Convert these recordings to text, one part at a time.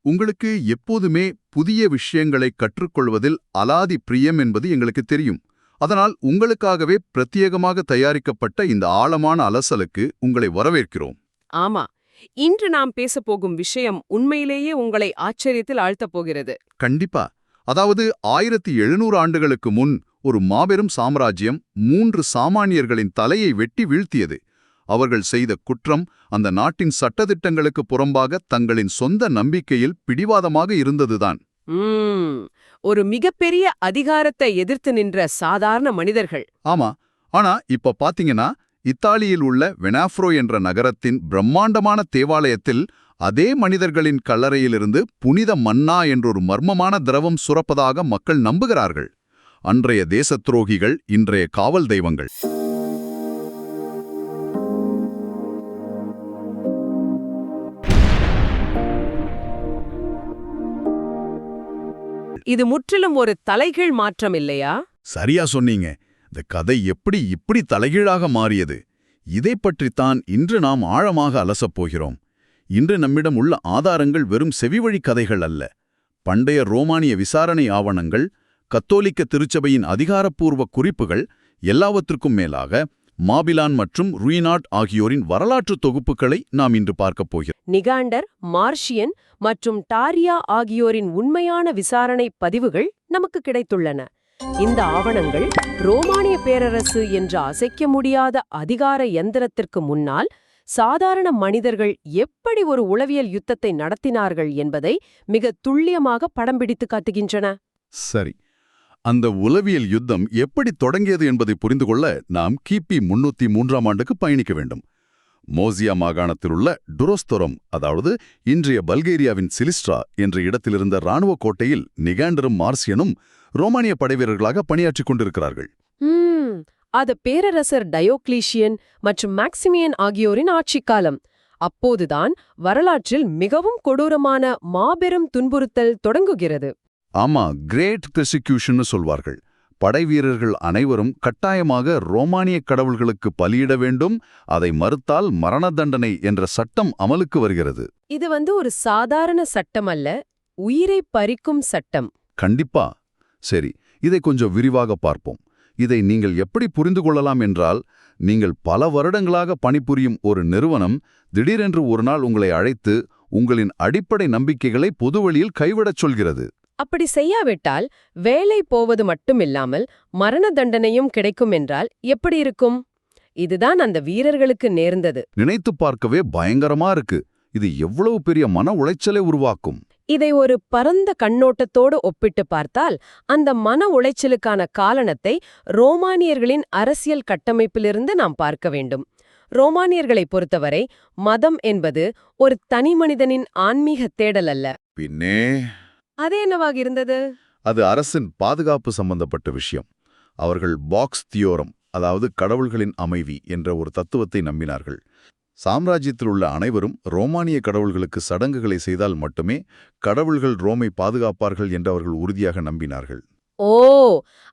உங்களுக்கு எப்போதுமே புதிய விஷயங்களை கற்றுக்கொள்வதில் அலாதி பிரியம் என்பது எங்களுக்கு தெரியும். அதனால் உங்களுக்காகவே பிரத்யேகமாக தயாரிக்கப்பட்ட இந்த ஆழமான அலசலுக்கு உங்களை வரவேற்கிறோம். ஆமா, இன்று நாம் பேசப்போகும் விஷயம் உண்மையிலேயே உங்களை ஆச்சரியத்தில் ஆழ்த்தப் போகிறது. கண்டிப்பா. அதாவது 1700 ஆண்டுகளுக்கு முன் ஒரு மாபெரும் சாம்ராஜ்யம் 3 சாமானியர்களின் தலையை வெட்டி வீழ்த்தியது. அவர்கள் செய்த குற்றம் அந்த நாட்டின் சட்டதிட்டங்களுக்கு புறம்பாக தங்களின் சொந்த நம்பிக்கையில் பிடிவாதமாக இருந்ததுதான். ம், ஒரு மிகப்பெரிய அதிகாரத்தை எதிர்த்து நின்ற சாதாரண மனிதர்கள். ஆமா. ஆனா இப்ப பாத்தீங்கன்னா, இத்தாலியில் உள்ள வெனாஃப்ரோ என்ற நகரத்தின் பிரம்மாண்டமான தேவாலயத்தில் அதே மனிதர்களின் கல்லறையிலிருந்து புனித மன்னா என்றொரு மர்மமான திரவம் சுரப்பதாக மக்கள் நம்புகிறார்கள். அன்றைய தேசத்துரோகிகள், இன்றைய காவல் தெய்வங்கள். இது முற்றிலும் ஒரு தலைகீழ் மாற்றம் இல்லையா? சரியா சொன்னீங்க. இந்த கதை எப்படி இப்படி தலைகீழாக மாறியது? இதை பற்றித்தான் இன்று நாம் ஆழமாக அலசப் போகிறோம். இன்று நம்மிடம் உள்ள ஆதாரங்கள் வெறும் செவிவழி கதைகள் அல்ல. பண்டைய ரோமானிய விசாரணை ஆவணங்கள், கத்தோலிக்க திருச்சபையின் அதிகாரப்பூர்வ குறிப்புகள், எல்லாவற்றுக்கும் மேலாக மாபிலான் மற்றும் ரூயினாட் ஆகியோரின் வரலாற்று தொகுப்புகளை நாம் இன்று பார்க்கப் போகிறோம். நிகாண்டர், மார்ஷியன் மற்றும் டாரியா ஆகியோரின் உண்மையான விசாரணை பதிவுகள் நமக்கு கிடைத்துள்ளன. இந்த ஆவணங்கள் ரோமானிய பேரரசு என்ற அசைக்க முடியாத அதிகார யந்திரத்திற்கு முன்னால் சாதாரண மனிதர்கள் எப்படி ஒரு உளவியல் யுத்தத்தை நடத்தினார்கள் என்பதை மிக துல்லியமாக படம் பிடித்து காட்டுகின்றன. சரி, அந்த உளவியல் யுத்தம் எப்படி தொடங்கியது என்பதை புரிந்து கொள்ள நாம் கிபி 303ஆம் ஆண்டுக்கு பயணிக்க வேண்டும். மோசியா மாகாணத்தில் உள்ள டுரோஸ்தொரம், அதாவது இன்றைய பல்கேரியாவின் சிலிஸ்ட்ரா என்ற இடத்திலிருந்த இராணுவ கோட்டையில் நிகாண்டரும் மார்சியனும் ரோமானிய படைவீரர்களாக பணியாற்றிக் கொண்டிருக்கிறார்கள். அது பேரரசர் டயோக்ளீஷியன் மற்றும் மேக்சிமியன் ஆகியோரின் ஆட்சிக் காலம். அப்போதுதான் வரலாற்றில் மிகவும் கொடூரமான மாபெரும் துன்புறுத்தல் தொடங்குகிறது. ஆமா, கிரேட் பெர்சிக்யூஷன்னு சொல்வார்கள். படைவீரர்கள் அனைவரும் கட்டாயமாக ரோமானிய கடவுள்களுக்கு பலியிட வேண்டும், அதை மறுத்தால் மரண தண்டனை என்ற சட்டம் அமலுக்கு வருகிறது. இது ஒரு சாதாரண சட்டம் அல்ல, உயிரை பறிக்கும் சட்டம். கண்டிப்பா. சரி, இதை கொஞ்சம் விரிவாக பார்ப்போம். இதை நீங்கள் எப்படி புரிந்து கொள்ளலாம் என்றால், நீங்கள் பல வருடங்களாக பணிபுரியும் ஒரு நிறுவனம் திடீரென்று ஒரு நாள் உங்களை அழைத்து உங்களின் அடிப்படை நம்பிக்கைகளை பொதுவெளியில் கைவிடச் சொல்கிறது. அப்படி செய்யாவிட்டால் வேலை போவது மட்டுமில்லாமல் மரண தண்டனையும் கிடைக்கும் என்றால் எப்படி இருக்கும்? இதுதான் அந்த வீரர்களுக்கு நேர்ந்தது. நினைத்து பார்க்கவே பயங்கரமா இருக்கு. இது எவ்வளவு பெரிய மன உளைச்சலை உருவாக்கும். இதை ஒரு பரந்த கண்ணோட்டத்தோடு ஒப்பிட்டு பார்த்தால் அந்த மன உளைச்சலுக்கான காரணத்தை ரோமானியர்களின் அரசியல் கட்டமைப்பிலிருந்து நாம் பார்க்க வேண்டும். ரோமானியர்களை பொறுத்தவரை மதம் என்பது ஒரு தனி மனிதனின் ஆன்மீக தேடல் அல்ல. பின்னே அது என்னவாக இருந்தது? அது அரசின் பாதுகாப்பு சம்பந்தப்பட்ட விஷயம். அவர்கள் பாக்ஸ் தியோரம், அதாவது கடவுள்களின் அமைவி என்ற ஒரு தத்துவத்தை நம்பினார்கள். சாம்ராஜ்யத்தில் உள்ள அனைவரும் ரோமானிய கடவுள்களுக்கு சடங்குகளை செய்தால் மட்டுமே கடவுள்கள் ரோமை பாதுகாப்பார்கள் என்று அவர்கள் உறுதியாக நம்பினார்கள். ஓ,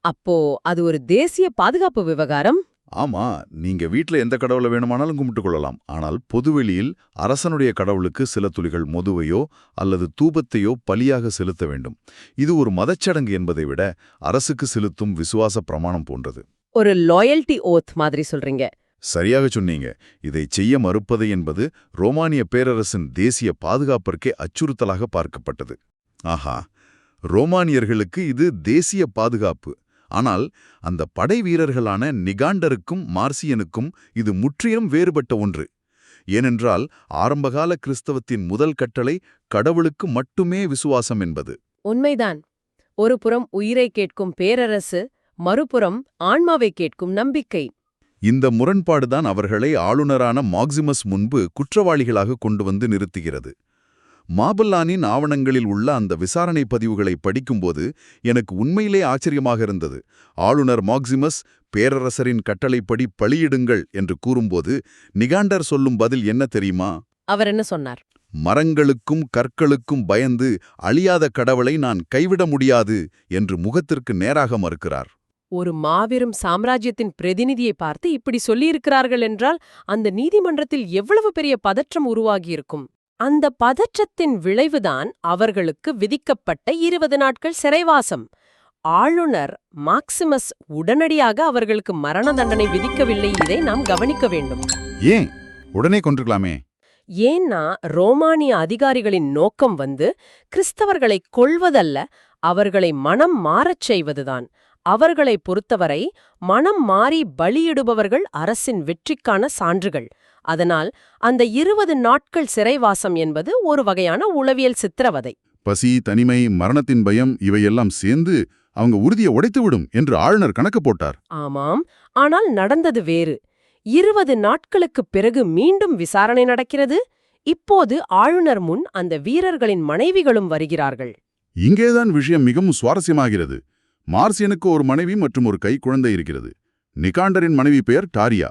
அப்போ அது ஒரு தேசிய பாதுகாப்பு விவகாரம். ஆமா, நீங்க வீட்ல எந்த கடவுளை வேணுமானாலும் கும்பிட்டுக் கொள்ளலாம். ஆனால் பொதுவெளியில் அரசனுடைய கடவுளுக்கு சில துளிகள் மதுவையோ அல்லது தூபத்தையோ பலியாக செலுத்த வேண்டும். இது ஒரு மதச்சடங்கு என்பதை விட அரசுக்கு செலுத்தும் விசுவாச பிரமாணம் போன்றது. ஒரு லாயல்டி ஓத் மாதிரி சொல்றீங்க. சரியாக சொன்னீங்க. இதை செய்ய மறுப்பது என்பது ரோமானிய பேரரசின் தேசிய பாதுகாப்பிற்கே அச்சுறுத்தலாக பார்க்கப்பட்டது. ஆஹா, ரோமானியர்களுக்கு இது தேசிய பாதுகாப்பு. ஆனால் அந்த படை வீரர்களான நிகாண்டருக்கும் மார்சியனுக்கும் இது முற்றிலும் வேறுபட்ட ஒன்று. ஏனென்றால் ஆரம்பகால கிறிஸ்தவத்தின் முதல் கட்டளை கடவுளுக்கு மட்டுமே விசுவாசம் என்பது. உண்மைதான். ஒரு புறம் உயிரை கேட்கும் பேரரசு, மறுபுறம் ஆன்மாவை கேட்கும் நம்பிக்கை. இந்த முரண்பாடுதான் அவர்களை ஆளுநரான மாக்சிமஸ் முன்பு குற்றவாளிகளாக கொண்டு வந்து நிறுத்துகிறது. மாபல்லானின் ஆவணங்களில் உள்ள அந்த விசாரணை பதிவுகளை படிக்கும்போது எனக்கு உண்மையிலே ஆச்சரியமாக இருந்தது. ஆளுநர் மாக்சிமஸ் பேரரசரின் கட்டளைப்படி பலியிடுங்கள் என்று கூறும்போது நிகாண்டர் சொல்லும் பதில் என்ன தெரியுமா? அவர் என்ன சொன்னார்? மரங்களுக்கும் கற்களுக்கும் பயந்து அழியாத கடவுளை நான் கைவிட முடியாது என்று முகத்திற்கு நேராக மறுக்கிறார். ஒரு மாபெரும் சாம்ராஜ்யத்தின் பிரதிநிதியை பார்த்து இப்படி சொல்லியிருக்கிறார்கள் என்றால் அந்த நீதிமன்றத்தில் எவ்வளவு பெரிய பதற்றம் உருவாகியிருக்கும். அந்த பதற்றத்தின் விளைவுதான் அவர்களுக்கு விதிக்கப்பட்ட 20 நாட்கள் சிறைவாசம். ஆளுநர் மாக்சிமஸ் உடனடியாக அவர்களுக்கு மரண தண்டனை விதிக்கவில்லை. இதை நாம் கவனிக்க வேண்டும். ஏன் உடனே கொன்றுக்கலாமே? ஏன்னா ரோமானிய அதிகாரிகளின் நோக்கம் கிறிஸ்தவர்களை கொல்வதல்ல, அவர்களை மனம் மாறச் செய்வதுதான். அவர்களை பொறுத்தவரை மனம் மாறி பலியிடுபவர்கள் அரசின் வெற்றிக்கான சான்றுகள். அதனால் அந்த 20 நாட்கள் சிறைவாசம் என்பது ஒரு வகையான உளவியல் சித்திரவதை. பசி, தனிமை, மரணத்தின் பயம் இவையெல்லாம் சேர்ந்து அவங்க உறுதியை உடைத்துவிடும் என்று ஆளுநர் கணக்கு போட்டார். ஆமாம், ஆனால் நடந்தது வேறு. 20 நாட்களுக்குப் பிறகு மீண்டும் விசாரணை நடக்கிறது. இப்போது ஆளுநர் முன் அந்த வீரர்களின் மனைவிகளும் வருகிறார்கள். இங்கேதான் விஷயம் மிகவும் சுவாரஸ்யமாகிறது. மார்சியனுக்கு ஒரு மனைவி மற்றும் ஒரு கைக்குழந்தை இருக்கிறது. நிகாண்டரின் மனைவி பெயர் டாரியா.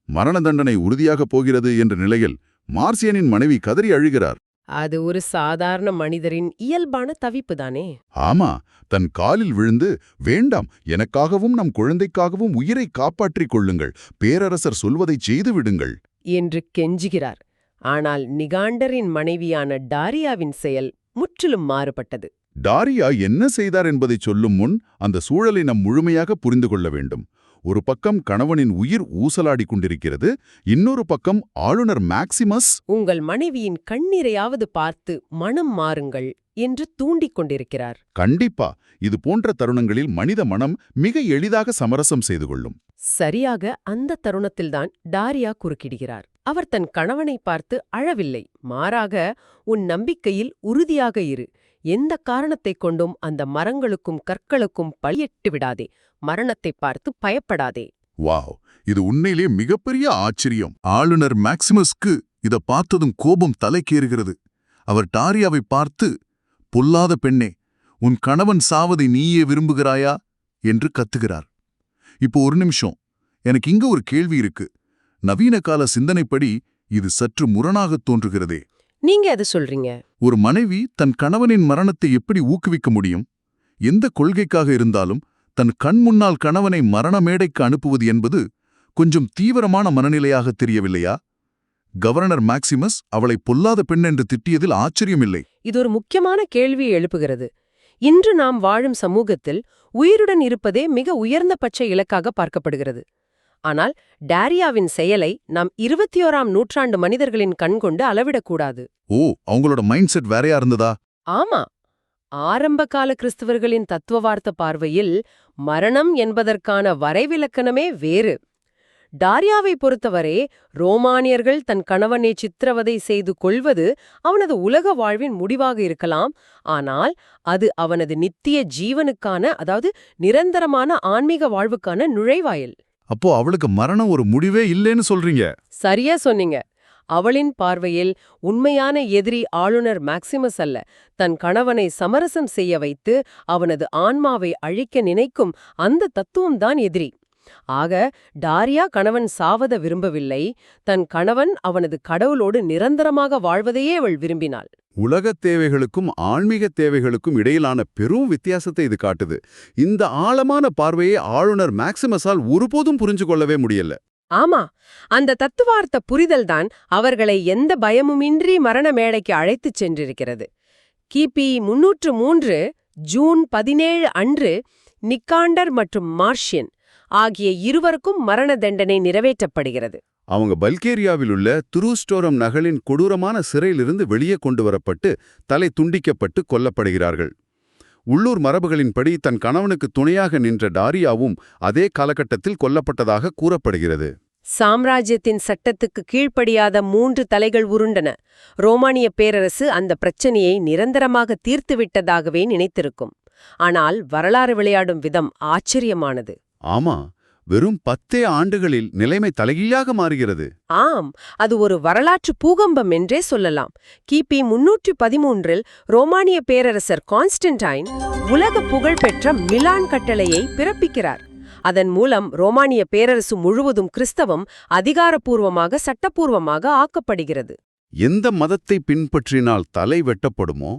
மரண தண்டனை உறுதியாகப் போகிறது என்ற நிலையில் மார்சியனின் மனைவி கதறி அழுகிறார். அது ஒரு சாதாரண மனிதரின் இயல்பான தவிப்புதானே. ஆமா, தன் காலில் விழுந்து, வேண்டாம், எனக்காகவும் நம் குழந்தைக்காகவும் உயிரை காப்பாற்றிக் கொள்ளுங்கள், பேரரசர் சொல்வதைச் செய்து விடுங்கள் என்று கெஞ்சுகிறார். ஆனால் நிகாண்டரின் மனைவியான டாரியாவின் செயல் முற்றிலும் மாறுபட்டது. டாரியா என்ன செய்தார் என்பதைச் சொல்லும் முன் அந்த சூழலை நாம் முழுமையாக புரிந்து கொள்ள வேண்டும். ஒரு பக்கம் கணவனின் உயிர் ஊசலாடிக் கொண்டிருக்கிறது, இன்னொரு பக்கம் ஆளுநர் மேக்சிமஸ் உங்கள் மனைவியின் கண்ணீரையாவது பார்த்து மனம் மாறுங்கள் என்று தூண்டிக் கொண்டிருக்கிறார். கண்டிப்பா, இது போன்ற தருணங்களில் மனித மனம் மிக எளிதாக சமரசம் செய்து கொள்ளும். சரியாக அந்த தருணத்தில்தான் டாரியா குறுக்கிடுகிறார். அவர் தன் கணவனை பார்த்து அழவில்லை, மாறாக, உன் நம்பிக்கையில் உறுதியாக இரு, எந்த காரணத்தைக் கொண்டும் அந்த மரங்களுக்கும் கற்களுக்கும் பலியிட்டு விடாதே, மரணத்தை பார்த்து பயப்படாதே. வாவ், இது உண்மையிலே மிகப்பெரிய ஆச்சரியம். ஆளுநர் மேக்சிமஸ்க்கு இத பார்த்ததும் கோபம் தலைக்கேறுகிறது. அவர் டாரியாவை பார்த்து, பொல்லாத பெண்ணே, உன் கணவன் சாவதை நீயே விரும்புகிறாயா என்று கத்துகிறார். இப்போ ஒரு நிமிஷம், எனக்கு இங்க ஒரு கேள்வி இருக்கு. நவீன கால சிந்தனைப்படி இது சற்று முரணாகத் தோன்றுகிறதே. நீங்க அது சொல்றீங்க. ஒரு மனைவி தன் கணவனின் மரணத்தை எப்படி ஊக்குவிக்க முடியும்? எந்த கொள்கைக்காக இருந்தாலும் தன் கண் முன்னால் கணவனை மரண மேடைக்கு அனுப்புவது என்பது கொஞ்சம் தீவிரமான மனநிலையாக தெரியவில்லையா? கவர்னர் மேக்சிமஸ் அவளை பொல்லாத பெண் என்று திட்டியதில் ஆச்சரியமில்லை. இது ஒரு முக்கியமான கேள்வியை எழுப்புகிறது. இன்று நாம் வாழும் சமூகத்தில் உயிருடன் இருப்பதே மிக உயர்ந்தபட்ச இலக்காக பார்க்கப்படுகிறது. ஆனால் டாரியாவின் செயலை நாம் 21ஆம் நூற்றாண்டு மனிதர்களின் கண் கொண்டு அளவிடக்கூடாது. ஓ, அவங்களோட மைண்ட் செட் வேறையா இருந்ததா? ஆமா, ஆரம்பகால கிறிஸ்தவர்களின் தத்துவவார்த்த பார்வையில் மரணம் என்பதற்கான வரைவிலக்கணமே வேறு. டாரியாவை பொறுத்தவரை ரோமானியர்கள் தன் கணவனை சித்திரவதை செய்து கொள்வது அவனது உலக வாழ்வின் முடிவாக இருக்கலாம், ஆனால் அது அவனது நித்திய ஜீவனுக்கான, அதாவது நிரந்தரமான ஆன்மீக வாழ்வுக்கான நுழைவாயில். அப்போ அவளுக்கு மரணம் ஒரு முடிவே இல்லைன்னு சொல்றீங்க? சரியா சொன்னீங்க. அவளின் பார்வையில் உண்மையான எதிரி ஆளுநர் மேக்சிமஸ் அல்ல, தன் கணவனை சமரசம் செய்ய வைத்து அவனது ஆன்மாவை அழிக்க நினைக்கும் அந்த தத்துவம்தான் எதிரி. ஆக டாரியா கணவன் சாவத விரும்பவில்லை, தன் கணவன் அவனது கடவுளோடு நிரந்தரமாக வாழ்வதையே அவள் விரும்பினாள். உலகத் தேவைகளுக்கும் ஆன்மீக தேவைகளுக்கும் இடையிலான பெரும் வித்தியாசத்தை இது காட்டுது. இந்த ஆழமான பார்வையை ஆளுநர் மேக்சிமஸால் ஒருபோதும் புரிஞ்சு கொள்ளவே முடியல. ஆமா, அந்த தத்துவார்த்த புரிதல்தான் அவர்களை எந்த பயமுமின்றி மரண மேடைக்கு அழைத்துச் சென்றிருக்கிறது. கிபி 303 ஜூன் 17 அன்று நிக்காண்டர் மற்றும் மார்ஷியன் ஆகிய இருவருக்கும் மரண தண்டனை நிறைவேற்றப்படுகிறது. அவங்க பல்கேரியாவில் உள்ள துருஸ்டோரம் நகரின் கொடூரமான சிறையிலிருந்து வெளியே கொண்டு வரப்பட்டு தலை துண்டிக்கப்பட்டு கொல்லப்படுகிறார்கள். உள்ளூர் மரபுகளின்படி தன் கணவனுக்கு துணையாக நின்ற டாரியாவும் அதே காலகட்டத்தில் கொல்லப்பட்டதாக கூறப்படுகிறது. சாம்ராஜ்யத்தின் சட்டத்துக்கு கீழ்ப்படியாத 3 தலைகள் உருண்டன. ரோமானிய பேரரசு அந்த பிரச்சனையை நிரந்தரமாக தீர்த்துவிட்டதாகவே நினைத்திருக்கும். ஆனால் வரலாறு விளையாடும் விதம் ஆச்சரியமானது. ஆமா, வெறும் 10 ஆண்டுகளில் நிலைமை தலைகீழாக மாறுகிறது. ஆம், அது ஒரு வரலாற்று பூகம்பம் என்றே சொல்லலாம். கிபி 313 ரோமானிய பேரரசர் கான்ஸ்டன்டைன் உலக புகழ்பெற்ற மிலான் கட்டளையை பிறப்பிக்கிறார். அதன் மூலம் ரோமானிய பேரரசு முழுவதும் கிறிஸ்தவம் அதிகாரப்பூர்வமாக சட்டப்பூர்வமாக ஆக்கப்படுகிறது. எந்த மதத்தை பின்பற்றினால் தலை வெட்டப்படுமோ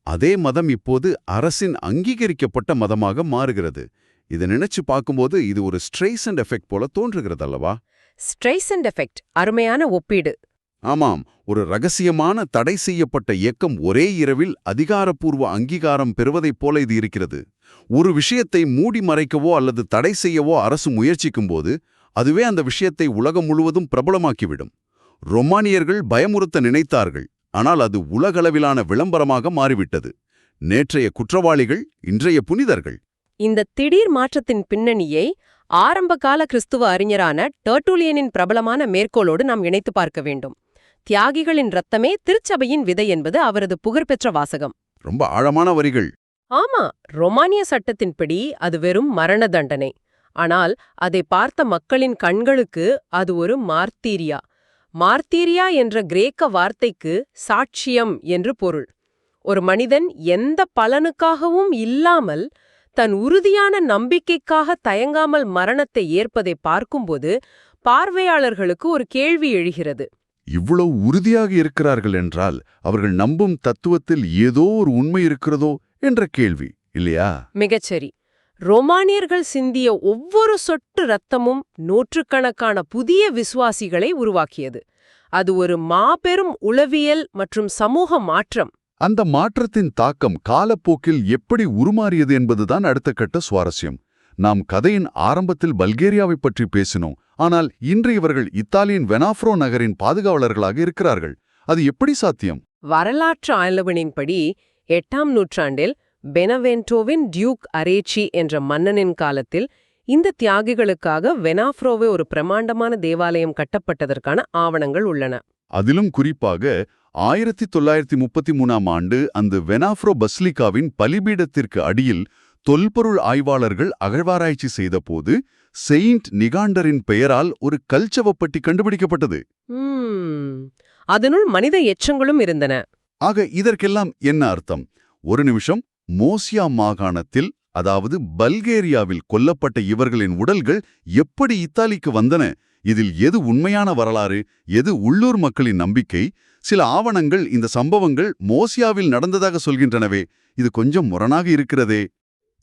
அதே மதம் இப்போது அரசின் அங்கீகரிக்கப்பட்ட மதமாக மாறுகிறது. இதை நினைச்சு பார்க்கும்போது இது ஒரு ஸ்ட்ரெய்சண்ட் எஃபெக்ட் போல தோன்றுகிறது அல்லவா? ஸ்ட்ரெய்சண்ட் எஃபெக்ட், அருமையான ஒப்பீடு. ஆமாம், ஒரு ரகசியமான தடை செய்யப்பட்ட இயக்கம் ஒரே இரவில் அதிகாரப்பூர்வ அங்கீகாரம் பெறுவதைப் போல இது இருக்கிறது. ஒரு விஷயத்தை மூடி மறைக்கவோ அல்லது தடை செய்யவோ அரசு முயற்சிக்கும்போது அதுவே அந்த விஷயத்தை உலகம் முழுவதும் பிரபலமாக்கிவிடும். ரொமானியர்கள் பயமுறுத்த நினைத்தார்கள், ஆனால் அது உலகளவிலான விளம்பரமாக மாறிவிட்டது. நேற்றைய குற்றவாளிகள் இன்றைய புனிதர்கள். இந்த திடீர் மாற்றத்தின் பின்னணியை ஆரம்பகால கிறிஸ்துவ அறிஞரான டெர்ட்டுலியனின் பிரபலமான மேற்கோளோடு நாம் இணைத்து பார்க்க வேண்டும். தியாகிகளின் இரத்தமே திருச்சபையின் விதை என்பது அவரது புகழ்பெற்ற வாசகம். ரொம்ப ஆழமான வரிகள். ஆமா, ரொமானிய சட்டத்தின்படி அது வெறும் மரண தண்டனை. ஆனால் அதை பார்த்த மக்களின் கண்களுக்கு அது ஒரு மார்த்தீரியா. மார்த்தீரியா என்ற கிரேக்க வார்த்தைக்கு சாட்சியம் என்று பொருள். ஒரு மனிதன் எந்த பலனுக்காகவும் இல்லாமல் தன் உறுதியான நம்பிக்கைக்காக தயங்காமல் மரணத்தை ஏற்பதை பார்க்கும்போது பார்வையாளர்களுக்கு ஒரு கேள்வி எழுகிறது. இவ்வளவு உறுதியாக இருக்கிறார்கள் என்றால் அவர்கள் நம்பும் தத்துவத்தில் ஏதோ ஒரு உண்மை இருக்கிறதோ என்ற கேள்வி இல்லையா? மிகச்சரி. ரோமானியர்கள் சிந்திய ஒவ்வொரு சொட்டு இரத்தமும் நூற்றுக்கணக்கான புதிய விசுவாசிகளை உருவாக்கியது. அது ஒரு மாபெரும் உளவியல் மற்றும் சமூக மாற்றம். அந்த மாற்றத்தின் தாக்கம் காலப்போக்கில் எப்படி உருமாறியது என்பதுதான் அடுத்த கட்ட சுவாரஸ்யம். நாம் கதையின் ஆரம்பத்தில் பல்கேரியாவைப் பற்றி பேசினோம். ஆனால் இன்று இவர்கள் இத்தாலியின் வெனாஃப்ரோ நகரின் பாதுகாவலர்களாக இருக்கிறார்கள். அது எப்படி சாத்தியம்? வரலாற்று ஆய்வனின்படி 8ஆம் நூற்றாண்டில் பெனவென்டோவின் டியூக் அரேச்சி என்ற மன்னனின் காலத்தில் இந்த தியாகிகளுக்காக வெனாஃப்ரோவே ஒரு பிரமாண்டமான தேவாலயம் கட்டப்பட்டதற்கான ஆவணங்கள் உள்ளன. அதிலும் குறிப்பாக 1933ஆம் ஆண்டு அந்த வெனாஃப்ரோ பஸ்லிகாவின் பலிபீடத்திற்கு அடியில் தொல்பொருள் ஆய்வாளர்கள் அகழ்வாராய்ச்சி செய்தபோது செயின்ட் நிகாண்டரின் பெயரால் ஒரு கல்சவப்பட்டி கண்டுபிடிக்கப்பட்டது. அதனுள் மனித எச்சங்களும் இருந்தன. ஆக இதற்கெல்லாம் என்ன அர்த்தம்? ஒரு நிமிஷம், மோசியா மாகாணத்தில், அதாவது பல்கேரியாவில் கொல்லப்பட்ட இவர்களின் உடல்கள் எப்படி இத்தாலிக்கு வந்தன? இதில் எது உண்மையான வரலாறு, எது உள்ளூர் மக்களின் நம்பிக்கை? சில ஆவணங்கள் இந்த சம்பவங்கள் மோசியாவில் நடந்ததாக சொல்கின்றனவே, இது கொஞ்சம் முரணாக இருக்கிறதே.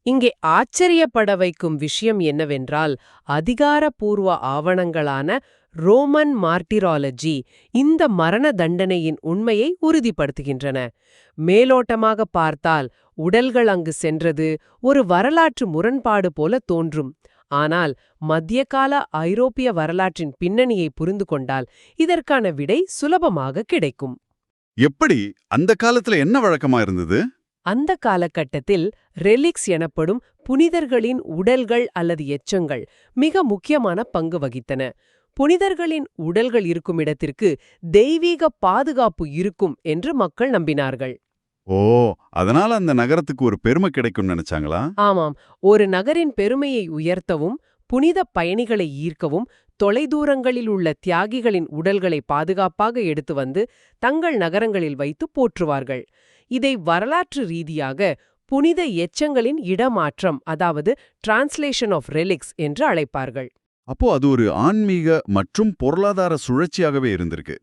இங்கே ஆச்சரியப்பட வைக்கும் விஷயம் என்னவென்றால், அதிகாரப்பூர்வ ஆவணங்களான ரோமன் மார்ட்டிராலஜி இந்த மரண தண்டனையின் உண்மையை உறுதிப்படுத்துகின்றன. மேலோட்டமாக பார்த்தால் உடல்கள் அங்கு சென்றது ஒரு வரலாற்று முரண்பாடு போல தோன்றும். ஆனால் மத்தியகால ஐரோப்பிய வரலாற்றின் பின்னணியை புரிந்து கொண்டால் இதற்கான விடை சுலபமாக கிடைக்கும். எப்படி? அந்த காலத்துல என்ன வழக்கமா இருந்தது? அந்த காலகட்டத்தில் ரெலிக்ஸ் எனப்படும் புனிதர்களின் உடல்கள் அல்லது எச்சங்கள் மிக முக்கியமான பங்கு வகித்தன. புனிதர்களின் உடல்கள் இருக்கும் இடத்திற்கு தெய்வீக பாதுகாப்பு இருக்கும் என்று மக்கள் நம்பினார்கள். ஓ, அதனால அந்த நகரத்துக்கு ஒரு பெருமை கிடைக்கும் நினைச்சாங்களா? ஆமாம், ஒரு நகரின் பெருமையை உயர்த்தவும் புனித பயணிகளை ஈர்க்கவும் தொலைதூரங்களில் உள்ள தியாகிகளின் உடல்களை பாதுகாப்பாக எடுத்து வந்து தங்கள் நகரங்களில் வைத்து போற்றுவார்கள். இதை வரலாற்று ரீதியாக புனித எச்சங்களின் இடமாற்றம், அதாவது டிரான்ஸ்லேஷன் ஆஃப் ரெலிக்ஸ் என்று அழைப்பார்கள். அப்போ அது ஒரு ஆன்மீக மற்றும் பொருளாதார சுழற்சியாகவே இருந்திருக்கு.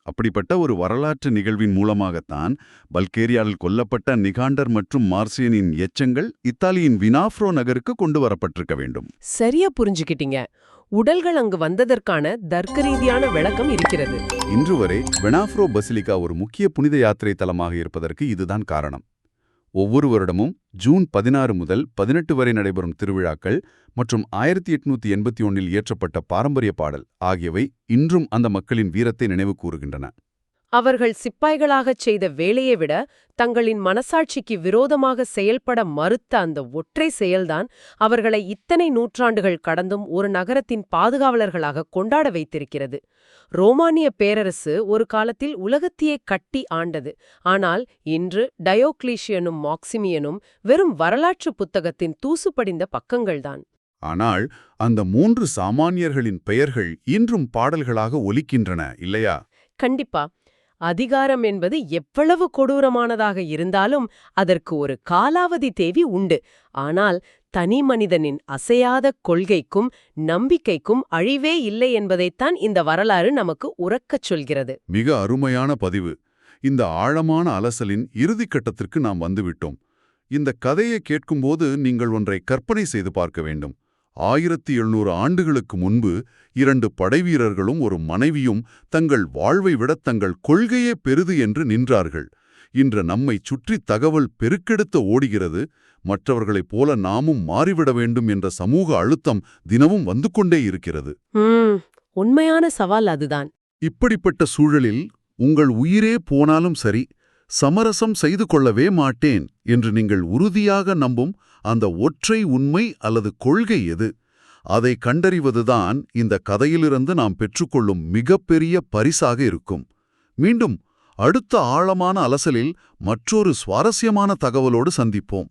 அப்படிப்பட்ட ஒரு வரலாற்று நிகழ்வின் மூலமாகத்தான் பல்கேரியாவில் கொல்லப்பட்ட நிகாண்டர் மற்றும் மார்சியனின் எச்சங்கள் இத்தாலியின் வினாஃப்ரோ நகருக்கு கொண்டு வரப்பட்டிருக்க வேண்டும். சரியா புரிஞ்சுக்கிட்டீங்க. உடல்கள் அங்கு வந்ததற்கான தர்க்க ரீதியான விளக்கம் இருக்கிறது. இன்று வரை வெனாஃப்ரோ பசிலிகா ஒரு முக்கிய புனித யாத்திரை தலமாக இருப்பதற்கு இதுதான் காரணம். ஒவ்வொரு வருடமும் ஜூன் 16 முதல் 18 வரை நடைபெறும் திருவிழாக்கள் மற்றும் 1881இல் இயற்றப்பட்ட பாரம்பரிய பாடல் ஆகியவை இன்றும் அந்த மக்களின் வீரத்தை நினைவு கூறுகின்றன. அவர்கள் சிப்பாய்களாகச் செய்த வேலையை விட தங்களின் மனசாட்சிக்கு விரோதமாக செயல்பட மறுத்த அந்த ஒற்றை செயல்தான் அவர்களை இத்தனை நூற்றாண்டுகள் கடந்தும் ஒரு நகரத்தின் பாதுகாவலர்களாக கொண்டாட வைத்திருக்கிறது. ரோமானிய பேரரசு ஒரு காலத்தில் உலகத்தையே கட்டி ஆண்டது. ஆனால் இன்று டயோக்ளீசியனும் மாக்சிமியனும் வெறும் வரலாற்று புத்தகத்தின் தூசுப்படிந்த பக்கங்கள்தான். ஆனால் அந்த 3 சாமானியர்களின் பெயர்கள் இன்றும் பாடல்களாக ஒலிக்கின்றன இல்லையா? கண்டிப்பா. அதிகாரம் என்பது எவ்வளவு கொடூரமானதாக இருந்தாலும் அதற்கு ஒரு காலாவதி தேதி உண்டு. ஆனால் தனி மனிதனின் அசையாத கொள்கைக்கும் நம்பிக்கைக்கும் அழிவே இல்லை என்பதைத்தான் இந்த வரலாறு நமக்கு உரக்கச் சொல்கிறது. மிக அருமையான பதிவு. இந்த ஆழமான அலசலின் இறுதிக்கட்டத்திற்கு நாம் வந்துவிட்டோம். இந்த கதையை கேட்கும்போது நீங்கள் ஒன்றை கற்பனை செய்து பார்க்க வேண்டும். 1700 ஆண்டுகளுக்கு முன்பு 2 படைவீரர்களும் ஒரு மனைவியும் தங்கள் வாழ்வை விட தங்கள் கொள்கையே பெரிது என்று நின்றார்கள். இன்று நம்மைச் சுற்றி தகவல் பெருக்கெடுத்து ஓடுகிறது. மற்றவர்களைப் போல நாமும் மாறிவிட வேண்டும் என்ற சமூக அழுத்தம் தினமும் வந்து கொண்டே இருக்கிறது. உண்மையான சவால் அதுதான். இப்படிப்பட்ட சூழலில் உங்கள் உயிரே போனாலும் சரி, சமரசம் செய்து கொள்ளவே மாட்டேன் என்று நீங்கள் உறுதியாக நம்பும் அந்த ஒற்றை உண்மை அல்லது கொள்கை எது? அதை கண்டறிவதுதான் இந்த கதையிலிருந்து நாம் பெற்றுக்கொள்ளும் மிகப்பெரிய பரிசாக இருக்கும். மீண்டும் அடுத்த ஆழமான அலசலில் மற்றொரு சுவாரஸ்யமான தகவலோடு சந்திப்போம்.